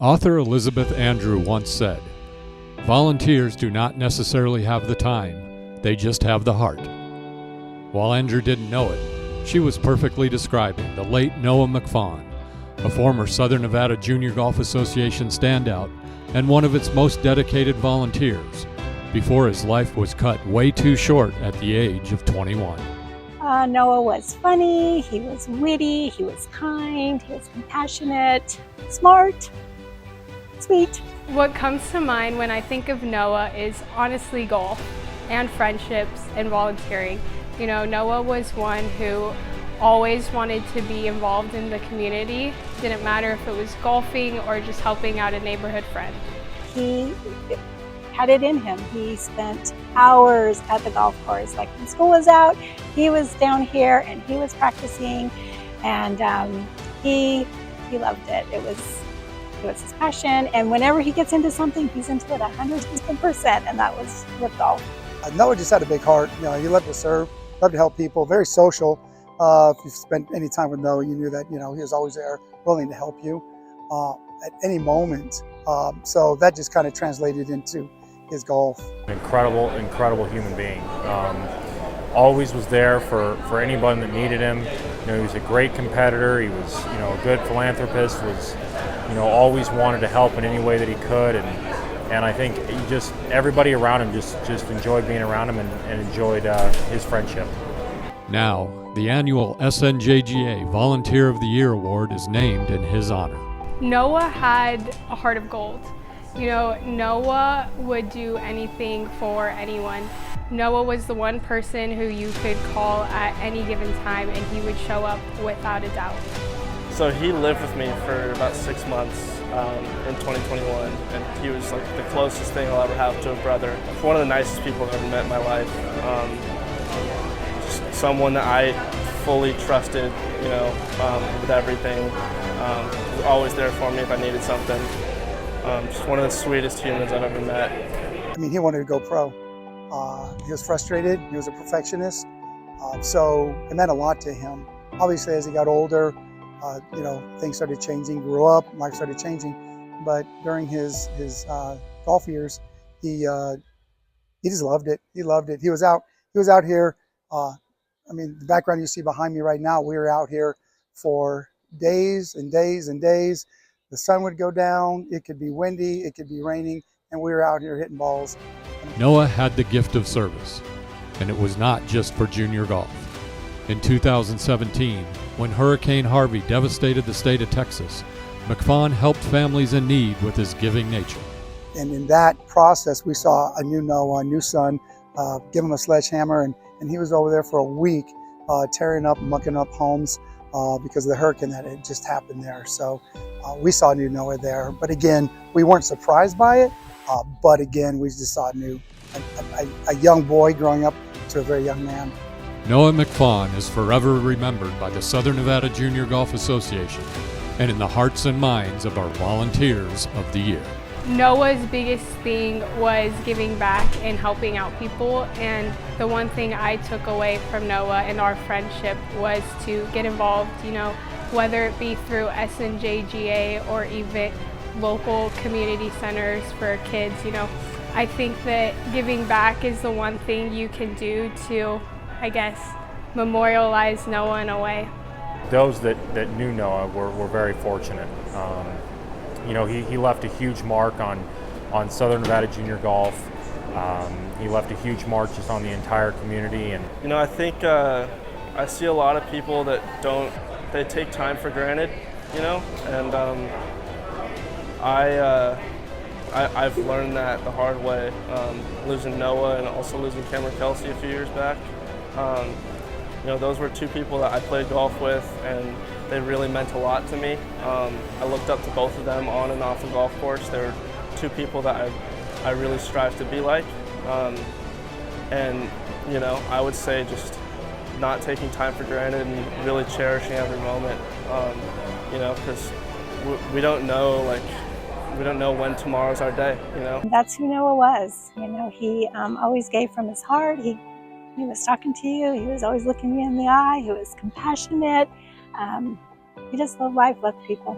Author Elizabeth Andrew once said, "Volunteers do not necessarily have the time, they just have the heart." While Andrew didn't know it, she was perfectly describing the late Noah Macfawn, a former Southern Nevada Junior Golf Association standout and one of its most dedicated volunteers, before his life was cut way too short at the age of 21. Noah was funny, he was witty, he was kind, he was compassionate, smart, sweet. What comes to mind when I think of Noah is honestly golf and friendships and volunteering. You know, Noah was one who always wanted to be involved in the community. Didn't matter if it was golfing or just helping out a neighborhood friend. He had it in him. He spent hours at the golf course. Like when school was out, he was down here and he was practicing, and he loved it. It was his passion, and whenever he gets into something, he's into it 110%, and that was with golf. Noah just had a big heart. You know, he loved to serve, loved to help people, very social. If you spent any time with Noah, you knew that, you know, he was always there, willing to help you at any moment. So that just kind of translated into his golf. Incredible human being. Always was there for anyone that needed him. You know, he was a great competitor. He was, you know, a good philanthropist. Was, you know, always wanted to help in any way that he could, and I think everybody around him just enjoyed being around him and enjoyed his friendship. Now, the annual SNJGA Volunteer of the Year Award is named in his honor. Noah had a heart of gold. You know, Noah would do anything for anyone. Noah was the one person who you could call at any given time and he would show up without a doubt. So he lived with me for about 6 months in 2021, and he was like the closest thing I'll ever have to a brother. One of the nicest people I've ever met in my life. Just someone that I fully trusted, you know, with everything. Was always there for me if I needed something. Just one of the sweetest humans I've ever met. I mean, he wanted to go pro. He was frustrated, he was a perfectionist, so it meant a lot to him. Obviously, as he got older, you know, things started changing, grew up, life started changing. But during his golf years, he just loved it. He loved it. He was out here. I mean, the background you see behind me right now, we were out here for days and days and days. The sun would go down, it could be windy, it could be raining, and we were out here hitting balls. Noah had the gift of service, and it was not just for junior golf. In 2017, when Hurricane Harvey devastated the state of Texas, Macfawn helped families in need with his giving nature. And in that process, we saw a new Noah, a new son, give him a sledgehammer, and he was over there for a week, tearing up, mucking up homes because of the hurricane that had just happened there. So we saw new Noah there. But again, we weren't surprised by it, but again, we just saw a young boy growing up to a very young man. Noah Macfawn is forever remembered by the Southern Nevada Junior Golf Association and in the hearts and minds of our Volunteers of the Year. Noah's biggest thing was giving back and helping out people, and the one thing I took away from Noah and our friendship was to get involved, you know, whether it be through SNJGA or even local community centers for kids. You know, I think that giving back is the one thing you can do to, I guess, memorialize Noah in a way. Those that knew Noah were very fortunate. You know, he left a huge mark on Southern Nevada Junior Golf. He left a huge mark just on the entire community. And you know, I think I see a lot of people that they take time for granted, you know, and I've learned that the hard way, losing Noah and also losing Cameron Kelsey a few years back. You know, those were two people that I played golf with, and they really meant a lot to me. I looked up to both of them on and off the golf course. They were two people that I really strive to be like. And, you know, I would say just not taking time for granted and really cherishing every moment, you know, because we don't know, we don't know when tomorrow's our day, you know. That's who Noah was. You know, he always gave from his heart. He was talking to you. He was always looking you in the eye. He was compassionate. He just loved life, loved people.